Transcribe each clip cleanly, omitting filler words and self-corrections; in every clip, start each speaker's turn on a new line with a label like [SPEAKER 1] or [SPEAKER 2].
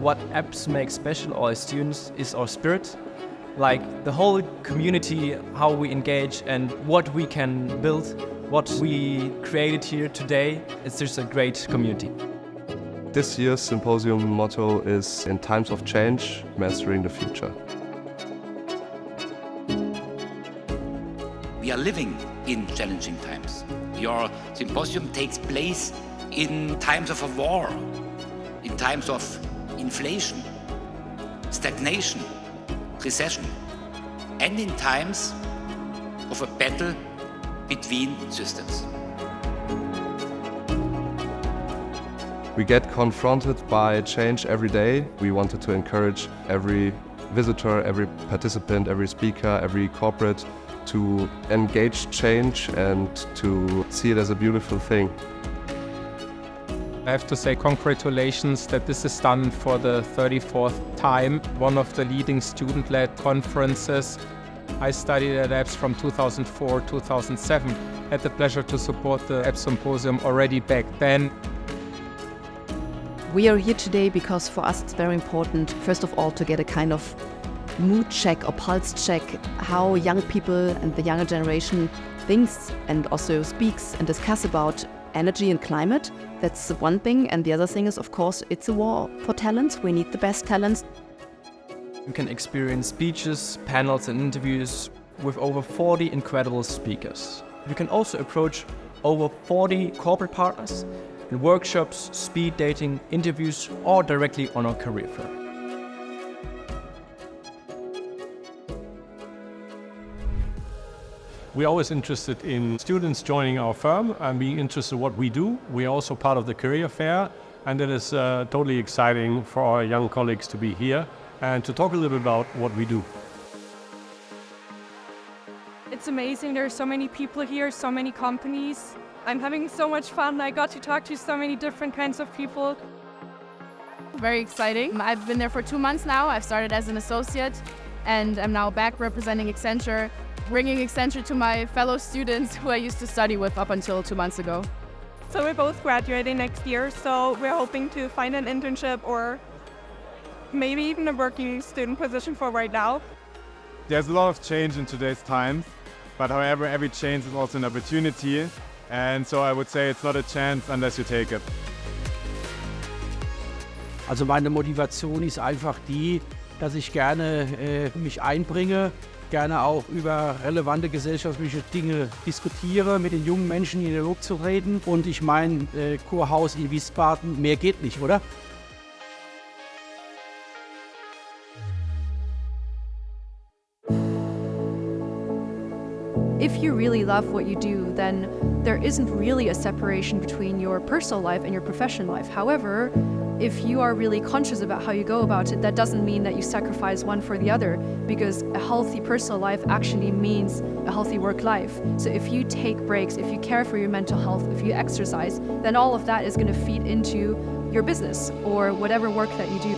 [SPEAKER 1] what apps make special our students is our spirit. Like the whole community, how we engage and what we can build, what we created here today. It's just a great community.
[SPEAKER 2] This year's symposium motto is "In times of change, mastering the future."
[SPEAKER 3] We are living in challenging times. Your symposium takes place in times of a war, in times of inflation, stagnation, recession, and in times of a battle between systems.
[SPEAKER 2] We get confronted by change every day. We wanted to encourage every visitor, every participant, every speaker, every corporate to engage change and to see it as a beautiful thing.
[SPEAKER 4] I have to say congratulations that this is done for the 34th time, one of the leading student-led conferences. I studied at APS from 2004-2007. Had the pleasure to support the APS Symposium already back then.
[SPEAKER 5] We are here today because for us it's very important, first of all, to get a kind of mood check or pulse check how young people and the younger generation thinks and also speaks and discuss about energy and climate. That's one thing. And the other thing is, of course, it's a war for talents. We need the best talents.
[SPEAKER 1] You can experience speeches, panels and interviews with over 40 incredible speakers. You can also approach over 40 corporate partners in workshops, speed dating, interviews, or directly on our career fair.
[SPEAKER 6] We're always interested in students joining our firm and being interested in what we do. We're also part of the career fair, and it is totally exciting for our young colleagues to be here and to talk a little bit about what we do.
[SPEAKER 7] It's amazing. There are so many people here, so many companies. I'm having so much fun. I got to talk to so many different kinds of people.
[SPEAKER 8] Very exciting. I've been there for 2 months now. I've started as an associate and I'm now back representing Accenture, bringing Accenture to my fellow students who I used to study with up until 2 months ago.
[SPEAKER 7] So we're both graduating next year, so we're hoping to find an internship or maybe even a working student position for right now.
[SPEAKER 9] There's a lot of change in today's times, but however, every change is also an opportunity. And so I would say it's not a chance unless you take it.
[SPEAKER 10] Also meine Motivation ist einfach die, dass ich gerne mich einbringe, gerne auch über relevante gesellschaftliche Dinge diskutiere, mit den jungen Menschen in Dialog zu reden. Und ich meine, Kurhaus in Wiesbaden, mehr geht nicht, oder?
[SPEAKER 11] If you really love what you do, then there isn't really a separation between your personal life and your professional life. However, if you are really conscious about how you go about it, that doesn't mean that you sacrifice one for the other, because a healthy personal life actually means a healthy work life. So if you take breaks, if you care for your mental health, if you exercise, then all of that is going to feed into your business or whatever work that you do.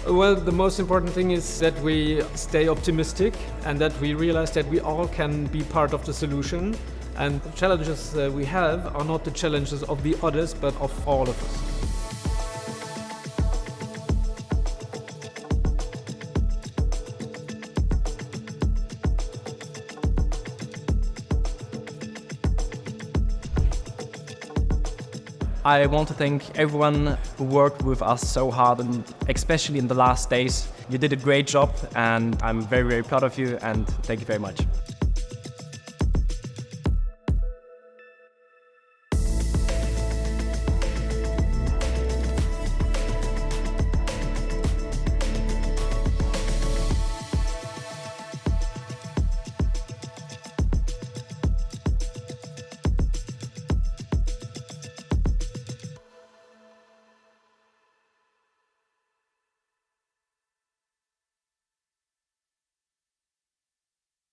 [SPEAKER 12] Well, the most important thing is that we stay optimistic and that we realize that we all can be part of the solution. And the challenges we have are not the challenges of the others, but of all of us.
[SPEAKER 1] I want to thank everyone who worked with us so hard, and especially in the last days. You did a great job and I'm very, very proud of you, and thank you very much.